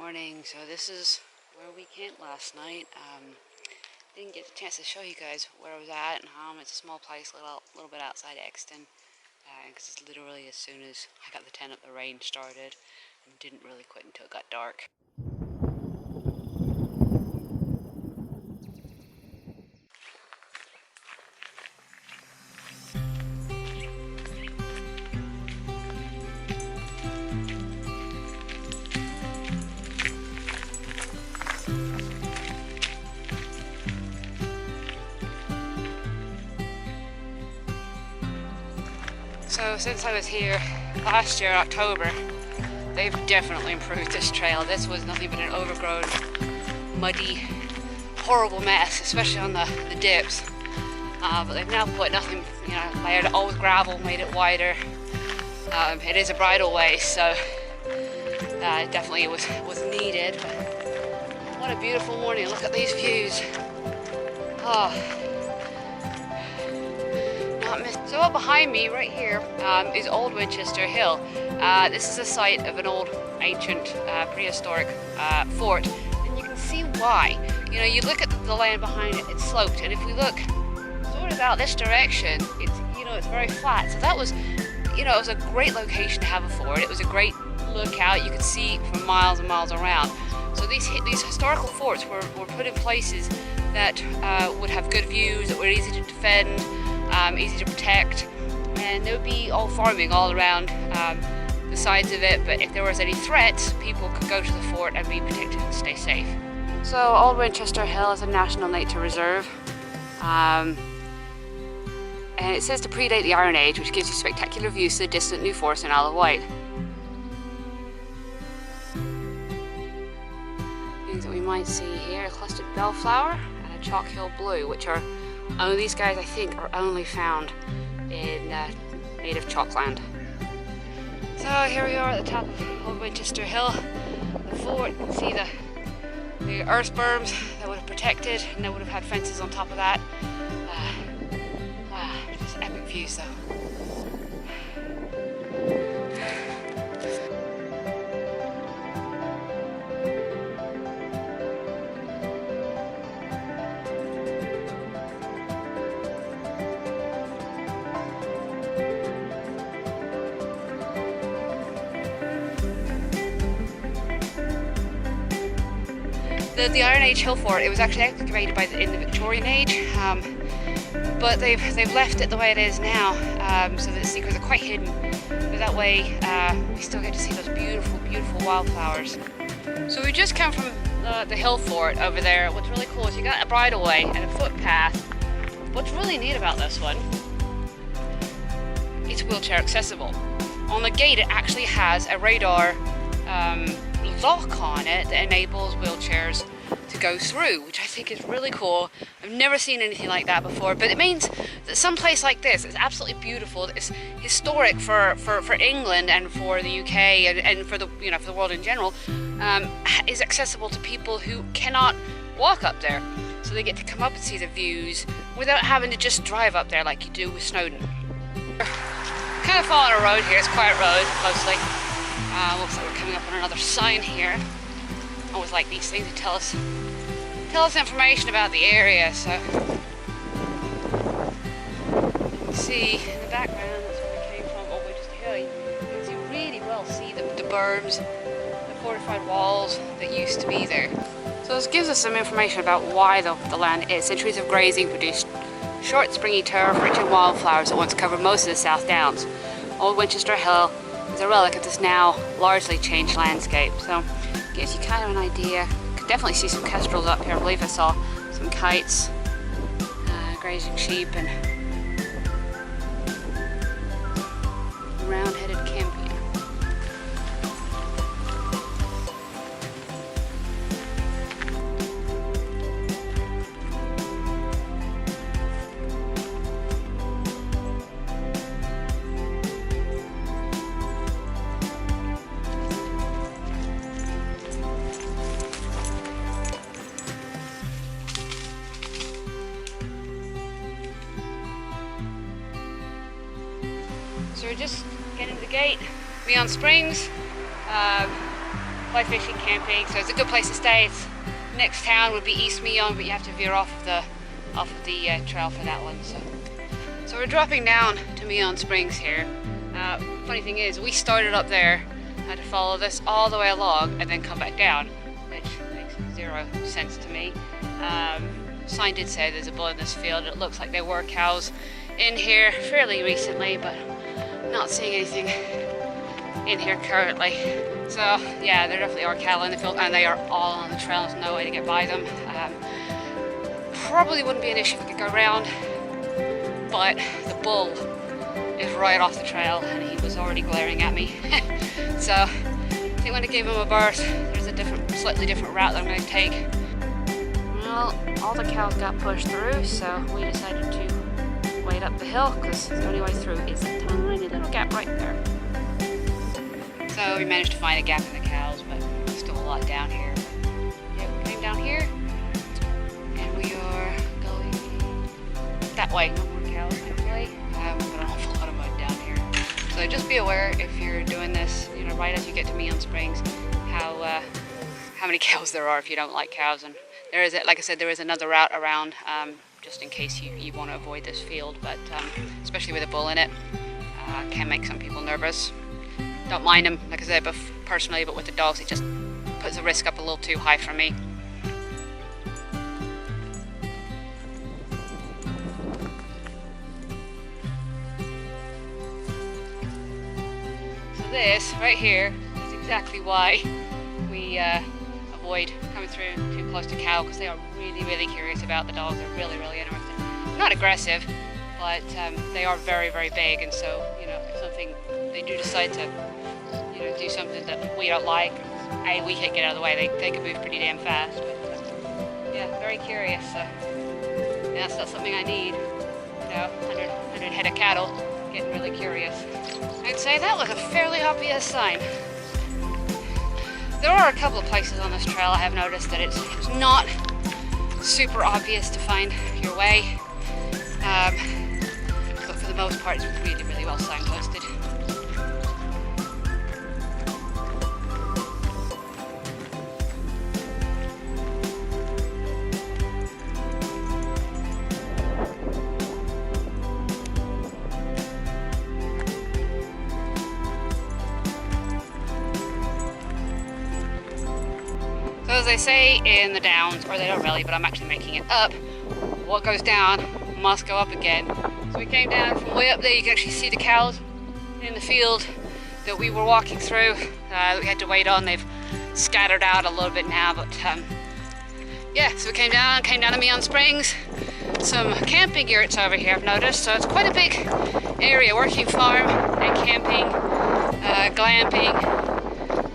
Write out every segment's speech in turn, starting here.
morning. So this is where we camped last night. Didn't get the chance to show you guys where I was at and home. It's a small place, a little bit outside Exton, because it's literally as soon as I got the tent up, the rain started, and didn't really quit until it got dark. So since I was here last year, October, they've definitely improved this trail. This was nothing but an overgrown, muddy, horrible mess, especially on the dips. But they've now put nothing, layered it all with gravel, made it wider. It is a bridle way, so it definitely was needed. But what a beautiful morning! Look at these views. Oh. So up behind me, right here, is Old Winchester Hill. This is the site of an old, ancient, prehistoric fort, and you can see why. You look at the land behind it; it's sloped, and if we look sort of out this direction, it's very flat. So that was, it was a great location to have a fort. It was a great lookout. You could see for miles and miles around. So these historical forts were put in places that would have good views, that were easy to defend. Easy to protect, and there would be all farming all around the sides of it, but if there was any threats, people could go to the fort and be protected and stay safe. So Old Winchester Hill is a National Nature Reserve, and it says to predate the Iron Age, which gives you spectacular views to the distant New Forest and Isle of Wight. Things that we might see here: a clustered bellflower and a chalk hill blue, which are these guys, I think, are only found in native chalkland. So here we are at the top of Old Winchester Hill, the fort. You can see the earth berms that would have protected, and they would have had fences on top of that. Just epic views though. The Iron Age hill fort, it was actually excavated in the Victorian age, but they've left it the way it is now, so that the secrets are quite hidden. But that way, we still get to see those beautiful, beautiful wildflowers. So we just come from the hill fort over there. What's really cool is you got a bridleway and a footpath. What's really neat about this one, it's wheelchair accessible. On the gate, it actually has a radar lock on it that enables wheelchairs to go through, which I think is really cool. I've never seen anything like that before, but it means that some place like this is absolutely beautiful. It's historic for England and for the UK and for the for the world in general. Is accessible to people who cannot walk up there, so they get to come up and see the views without having to just drive up there like you do with Snowdon. Kind of following a road here. It's a quiet road mostly. Looks like we're coming up on another sign here. I always like these things to tell us information about the area. So you can see in the background, that's where we came from, Old Winchester Hill. You can really well see the berms, the fortified walls that used to be there. So this gives us some information about why the land is. Centuries of grazing produced short, springy turf rich in wildflowers that once covered most of the South Downs. Old Winchester Hill is a relic of this now largely changed landscape, so it gives you kind of an idea. You could definitely see some kestrels up here. I believe I saw some kites, grazing sheep, and round-headed campion. So we're just getting to the gate, Meon Springs. fly fishing, camping, so it's a good place to stay. Next town would be East Meon, but you have to veer off of the trail for that one. So we're dropping down to Meon Springs here. Funny thing is, we started up there, had to follow this all the way along and then come back down, which makes zero sense to me. Sign did say there's a bull in this field. It looks like there were cows in here fairly recently, but not seeing anything in here currently. So yeah, there definitely are cattle in the field, and they are all on the trail. There's no way to get by them. Probably wouldn't be an issue if we could go around, but the bull is right off the trail and he was already glaring at me. So I think when I gave him a berth, there's a slightly different route that I'm going to take. Well, all the cows got pushed through, so we decided to wade up the hill because the only way through is a tiny little gap right there. So we managed to find a gap in the cows, but there's still a lot down here. Yeah, we came down here and we are going that way. No more cows, thankfully. But an awful lot of mud down here. So just be aware if you're doing this, you know, right as you get to Meon Springs, how many cows there are if you don't like cows. And there is, like I said, there is another route around, just in case you want to avoid this field. But especially with a bull in it, can make some people nervous. Don't mind them, like I said, but personally, but with the dogs, it just puts the risk up a little too high for me. So this right here is exactly why we avoid coming through too close to cow, because they are really, really curious about the dogs. They're really, really interested. Not aggressive, but they are very, very big, and so, you know, if something they do decide to, you know, do something that we don't like, we can't get out of the way. They can move pretty damn fast, but yeah, very curious. So yeah, that's not something I need. You know, 100 head of cattle, getting really curious. I'd say that was a fairly obvious sign. There are a couple of places on this trail I have noticed that it's not super obvious to find your way, but for the most part it's really, really well signposted. So as they say in the Downs, or they don't really, but I'm actually making it up, what goes down must go up again. So we came down from way up there. You can actually see the cows in the field that we were walking through. We had to wait on. They've scattered out a little bit now, but yeah, so we came down to Meon Springs. Some camping yurts over here, I've noticed. So it's quite a big area, working farm and camping, glamping.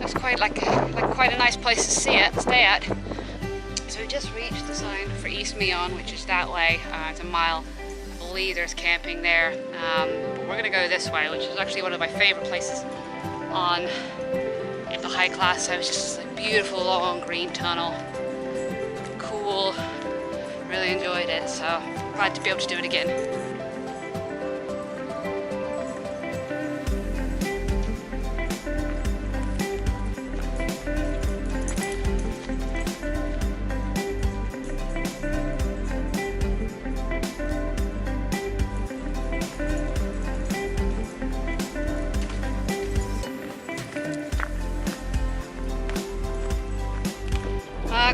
It's quite quite a nice place to stay at. So we just reached the sign for East Meon, which is that way. It's a mile. I believe there's camping there. But we're gonna go this way, which is actually one of my favorite places on the high class. So it's just a beautiful long green tunnel. Cool. Really enjoyed it. So glad to be able to do it again.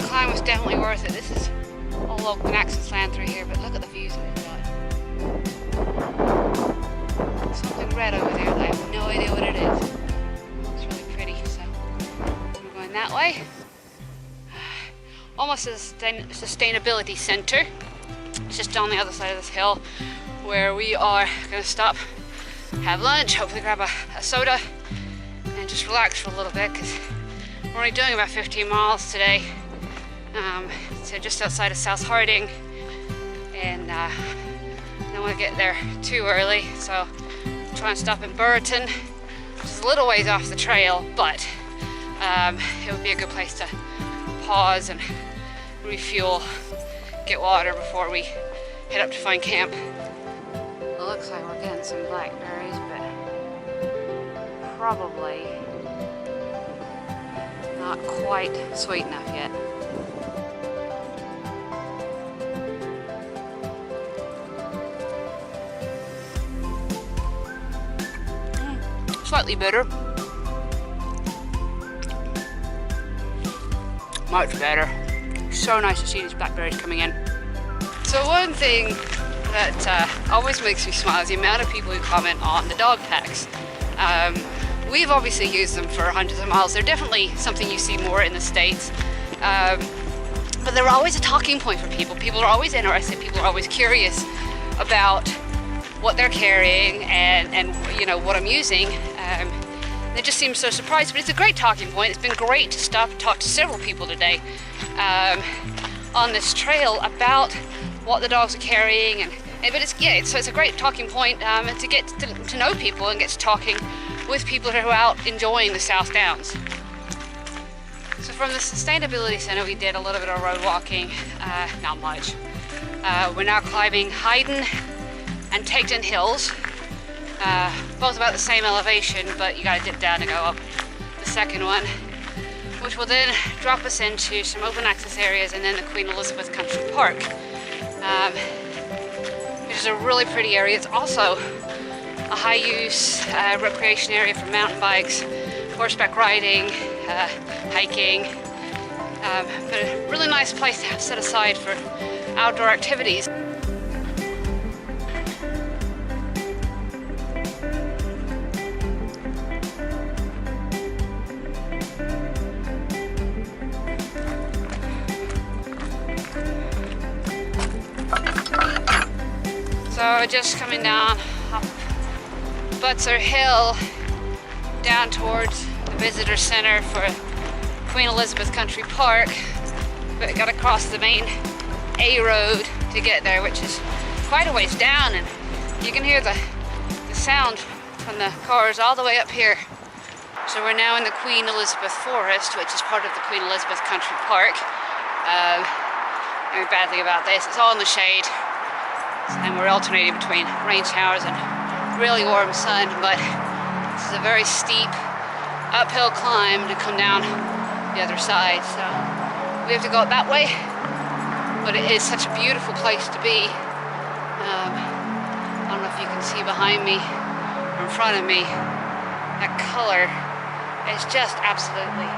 Climb was definitely worth it. This is all open access land through here, but look at the views we've got. Something red over there that I have no idea what it is. It looks really pretty, so we're going that way. Almost a sustainability center. It's just on the other side of this hill where we are going to stop, have lunch, hopefully grab a soda, and just relax for a little bit, because we're only doing about 15 miles today. So just outside of South Harding, and I don't want to get there too early, so I'm trying to stop in Buriton, which is a little ways off the trail, but it would be a good place to pause and refuel, get water before we head up to find camp. It looks like we're getting some blackberries, but probably Not quite sweet enough yet. Slightly bitter. Much better. So nice to see these blackberries coming in. So one thing that always makes me smile is the amount of people who comment on the dog tags. We've obviously used them for hundreds of miles. They're definitely something you see more in the States. But they're always a talking point for people. People are always interested. People are always curious about what they're carrying and you know, what I'm using. They just seem so surprised, but it's a great talking point. It's been great to stop and talk to several people today on this trail about what the dogs are carrying, but it's a great talking point to get to know people and get to talking with people who are out enjoying the South Downs. So from the Sustainability Centre we did a little bit of road walking, not much. We're now climbing Hyden and Tegton Hills, both about the same elevation, but you gotta dip down to go up the second one, which will then drop us into some open access areas and then the Queen Elizabeth Country Park, which is a really pretty area. It's also a high use recreation area for mountain bikes, horseback riding, hiking, but a really nice place to have set aside for outdoor activities. So just coming down up Butser Hill down towards the visitor center for Queen Elizabeth Country Park, but got to cross the main A road to get there, which is quite a ways down, and you can hear the sound from the cars all the way up here. So we're now in the Queen Elizabeth Forest, which is part of the Queen Elizabeth Country Park. Very badly about this, it's all in the shade. And we're alternating between rain showers and really warm sun, but this is a very steep uphill climb to come down the other side, so we have to go that way, but it is such a beautiful place to be. I don't know if you can see behind me or in front of me, that color is just absolutely,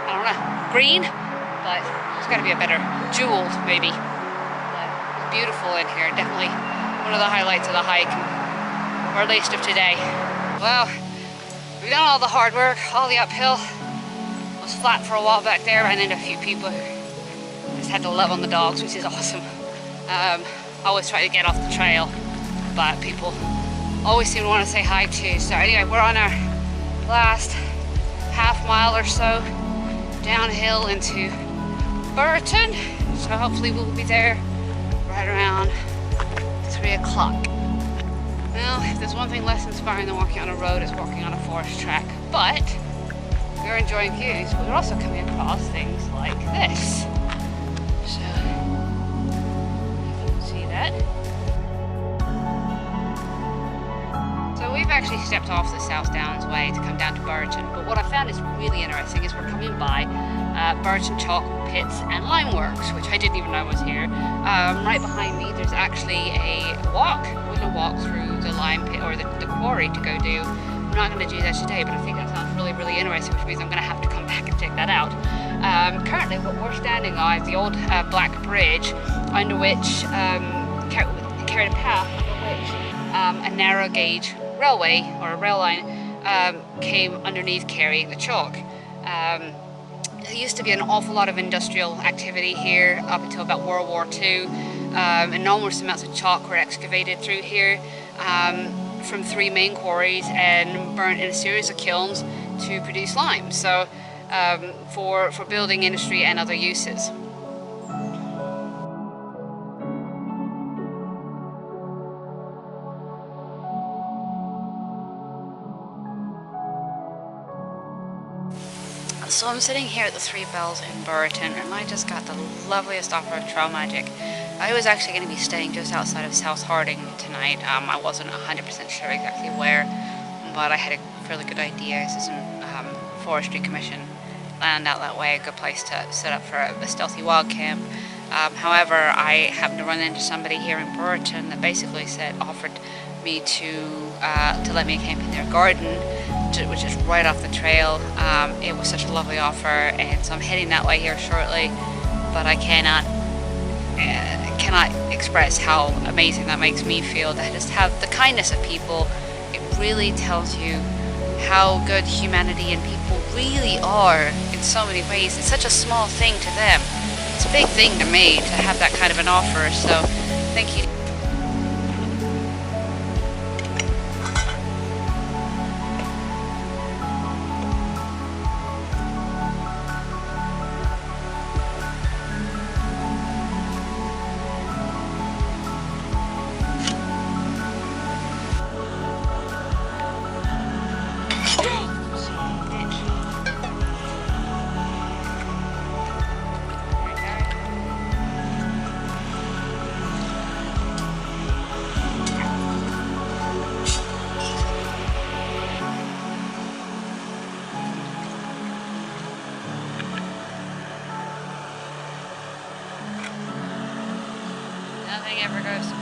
I don't know, green, but it's got to be a better jeweled maybe. Beautiful in here, definitely one of the highlights of the hike, or at least of today. Well, we've done all the hard work, all the uphill. It was flat for a while back there, ran into a few people who just had to love on the dogs, which is awesome. Always try to get off the trail, but people always seem to want to say hi too. So anyway, we're on our last half mile or so downhill into Buriton, so hopefully we'll be there right around 3 o'clock. Well, if there's one thing less inspiring than walking on a road, it's walking on a forest track. But we're enjoying views, but we're also coming across things like this. So, you can see that. So we've actually stepped off the South Downs way to come down to Buriton, but what I found is really interesting is we're coming by Buriton Chalk Pits and Lime Works, which I didn't even know was here. Right behind me there's actually a woodland walk through the lime pit, or the quarry to go do. I'm not going to do that today, but I think that sounds really, really interesting, which means I'm going to have to come back and check that out. Currently what we're standing on is the old black bridge, under which carried a path under which a narrow gauge railway, or a rail line, came underneath carrying the chalk. There used to be an awful lot of industrial activity here up until about World War II, and enormous amounts of chalk were excavated through here from 3 main quarries and burnt in a series of kilns to produce lime, so for building industry and other uses. So I'm sitting here at the Three Bells in Buriton, and I just got the loveliest offer of trail magic. I was actually going to be staying just outside of South Harding tonight. I wasn't 100% sure exactly where, but I had a fairly good idea. This isn't Forestry Commission land out that way, a good place to set up for a stealthy wild camp. However, I happened to run into somebody here in Buriton that basically offered me to let me camp in their garden, which is right off the trail. It was such a lovely offer, and so I'm heading that way here shortly. But I cannot express how amazing that makes me feel, to just have the kindness of people. It really tells you how good humanity and people really are in so many ways. It's such a small thing to them. It's a big thing to me to have that kind of an offer, so thank you. Nothing ever goes